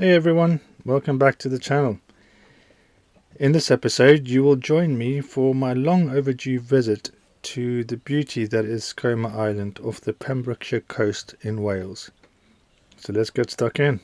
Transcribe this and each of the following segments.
Hey everyone, welcome back to the channel. In this episode you will join me for my long overdue visit to the beauty that is Skomer Island off the Pembrokeshire coast in Wales. So let's get stuck in.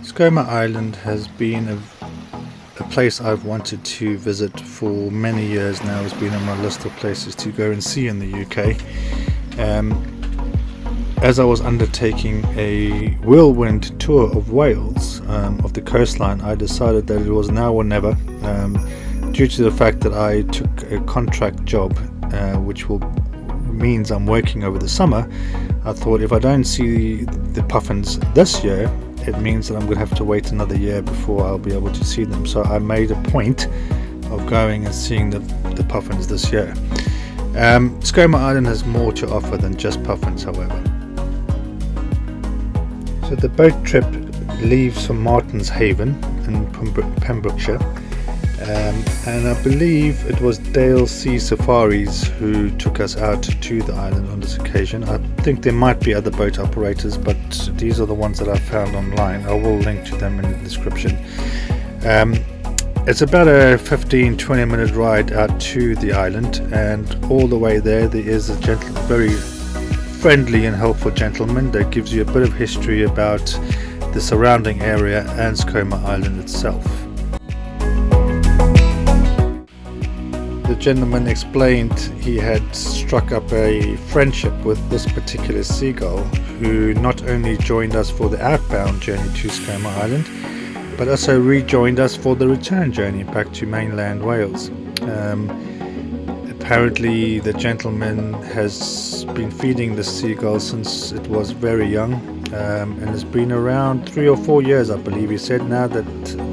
Skomer Island has been a place I've wanted to visit for many years now. It's been on my list of places to go and see in the UK. As I was undertaking a whirlwind tour of Wales, of the coastline, I decided that it was now or never, due to the fact that I took a contract job, which means I'm working over the summer. I thought if I don't see the Puffins this year, it means that I'm going to have to wait another year before I'll be able to see them. So I made a point of going and seeing the Puffins this year. Skomer Island has more to offer than just Puffins, however. So the boat trip leaves from Martin's Haven in Pembrokeshire, and I believe it was Dale Sea Safaris who took us out to the island on this occasion. I think there might be other boat operators, but these are the ones that I found online. I will link to them in the description. It's about a 15-20 minute ride out to the island, and all the way there is a very friendly and helpful gentleman that gives you a bit of history about the surrounding area and Skomer Island itself. The gentleman explained he had struck up a friendship with this particular seagull, who not only joined us for the outbound journey to Skomer Island, but also rejoined us for the return journey back to mainland Wales. Apparently the gentleman has been feeding the seagull since it was very young, and has been around 3 or 4 years, I believe he said, now that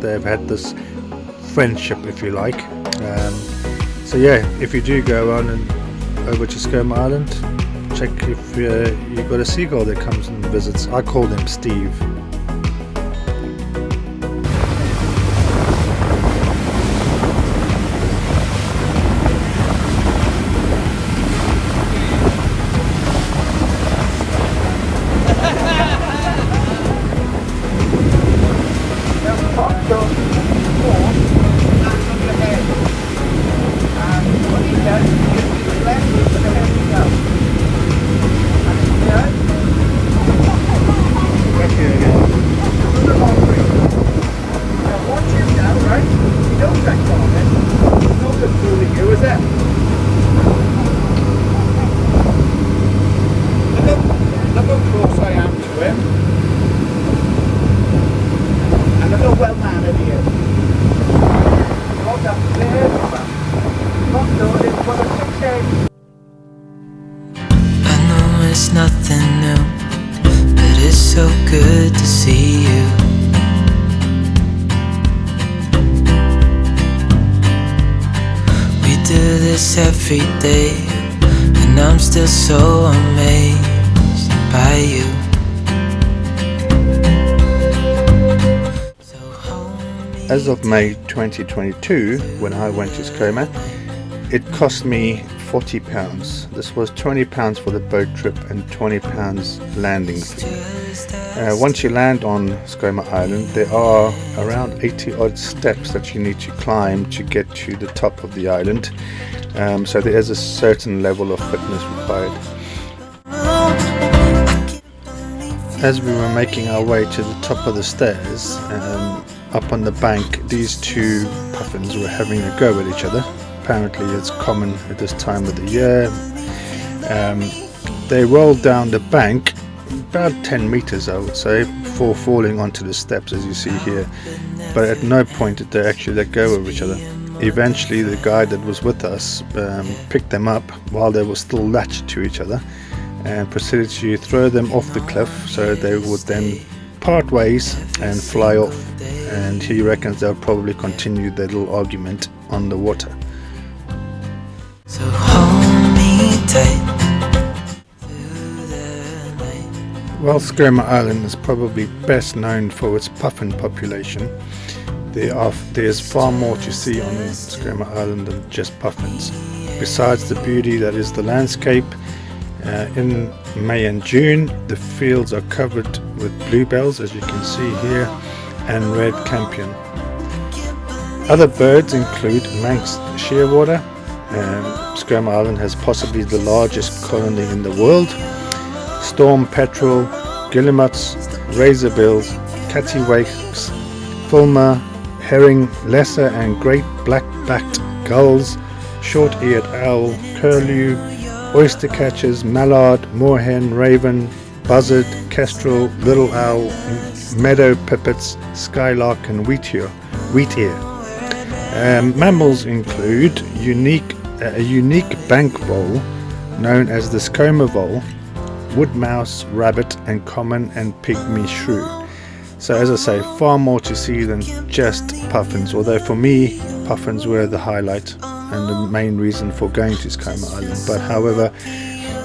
they've had this friendship, if you like. So yeah, if you do go on and over to Skomer Island, check if you've got a seagull that comes and visits. I call him Steve. It's nothing new, but it's so good to see you. We do this every day, and I'm still so amazed by you. As of May 2022, when I went to Skomer, it cost me £40. This was £20 for the boat trip and £20 landing fee. Once you land on Skomer Island, there are around 80 odd steps that you need to climb to get to the top of the island. So there is a certain level of fitness required. As we were making our way to the top of the stairs, up on the bank, these two puffins were having a go at each other. Apparently it's common at this time of the year. They rolled down the bank about 10 meters, I would say, before falling onto the steps, as you see here, but at no point did they actually let go of each other. Eventually the guy that was with us picked them up while they were still latched to each other and proceeded to throw them off the cliff, so they would then part ways and fly off, and he reckons they'll probably continue their little argument on the water. So hold me tight. While Skomer Island is probably best known for its puffin population, There's far more to see on Skomer Island than just puffins. Besides the beauty that is the landscape, in May and June the fields are covered with bluebells, as you can see here, and red campion. Other birds include Manx shearwater. Skomer Island has possibly the largest colony in the world. Storm petrel, guillemots, razorbills, cattiwakes, fulmar, herring, lesser and great black-backed gulls, short-eared owl, curlew, oyster catchers, mallard, moorhen, raven, buzzard, kestrel, little owl, meadow pipits, skylark and wheatear. Mammals include a unique bank vole known as the Skomer vole, wood mouse, rabbit and common and pygmy shrew. So as I say, far more to see than just puffins, although for me puffins were the highlight and the main reason for going to Skomer Island. But however,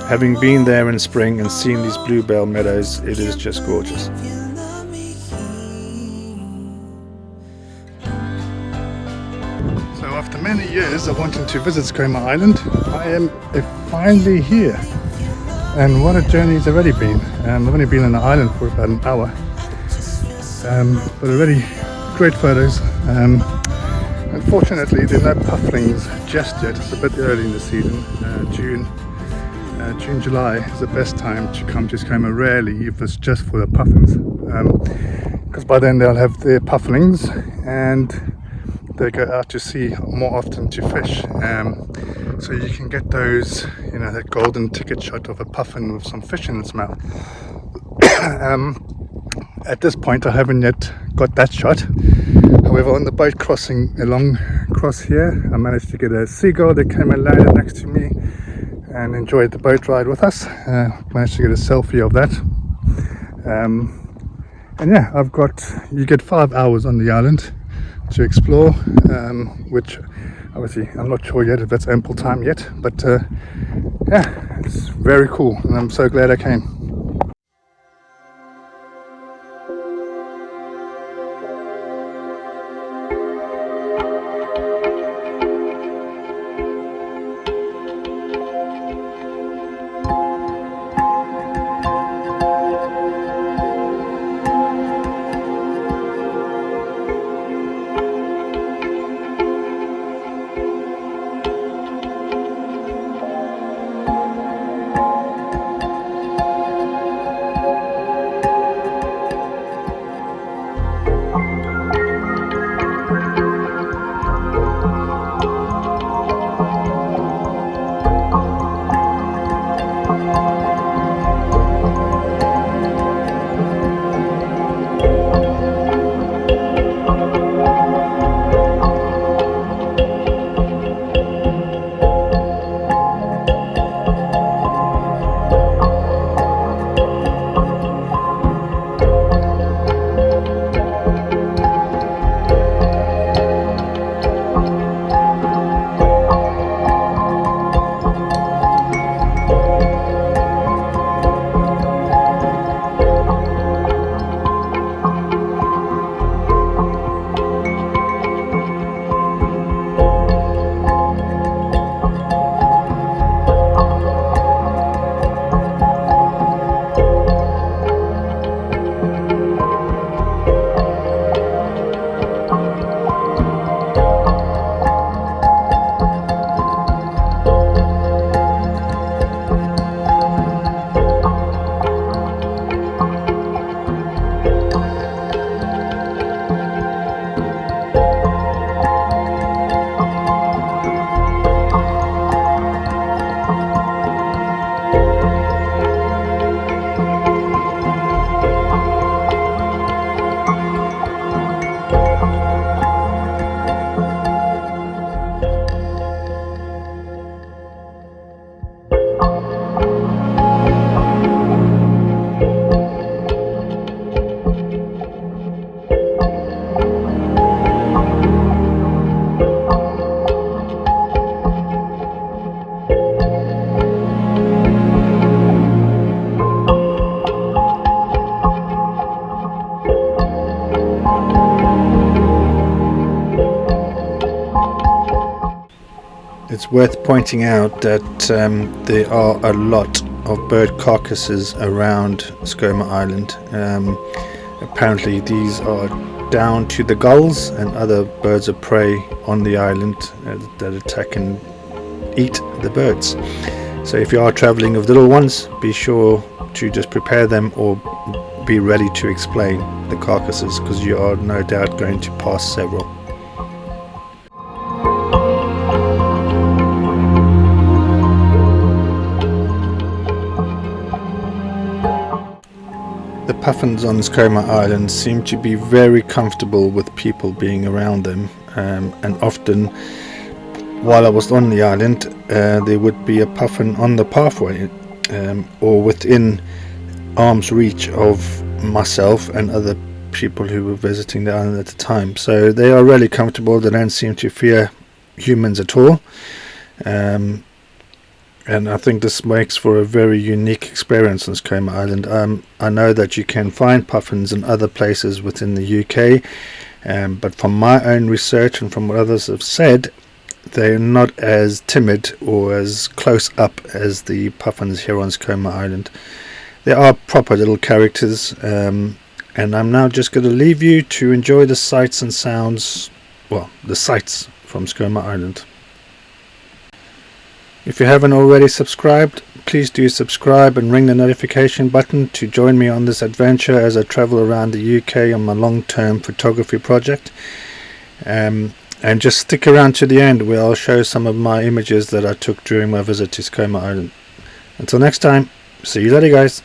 having been there in spring and seen these bluebell meadows, it is just gorgeous. So after many years of wanting to visit Skomer Island, I am finally here. And what a journey it's already been. I've only been on the island for about an hour. But already great photos. Unfortunately there are no pufflings just yet. It's a bit early in the season. June, July is the best time to come to Skomer, rarely if it's just for the puffins, because by then they'll have their pufflings and they go out to sea more often to fish, so you can get those, that golden ticket shot of a puffin with some fish in its mouth. At this point I haven't yet got that shot. However, on the boat crossing across here, I managed to get a seagull that came and landed next to me and enjoyed the boat ride with us. Managed to get a selfie of that. And yeah, you get 5 hours on the island to explore, which obviously I'm not sure yet if that's ample time yet, but yeah, it's very cool and I'm so glad I came. It's worth pointing out that there are a lot of bird carcasses around Skomer Island. Apparently these are down to the gulls and other birds of prey on the island that attack and eat the birds. So if you are traveling with little ones, be sure to just prepare them or be ready to explain the carcasses, because you are no doubt going to pass several. The puffins on Skomer Island seem to be very comfortable with people being around them, and often while I was on the island there would be a puffin on the pathway or within arm's reach of myself and other people who were visiting the island at the time. So they are really comfortable. They don't seem to fear humans at all. And I think this makes for a very unique experience on Skomer Island. I know that you can find puffins in other places within the UK, but from my own research and from what others have said, they're not as timid or as close up as the puffins here on Skomer Island. They are proper little characters, and I'm now just going to leave you to enjoy the sights and sounds, well, the sights from Skomer Island. If you haven't already subscribed, please do subscribe and ring the notification button to join me on this adventure as I travel around the UK on my long-term photography project. And just stick around to the end where I'll show some of my images that I took during my visit to Skomer Island. Until next time, see you later guys.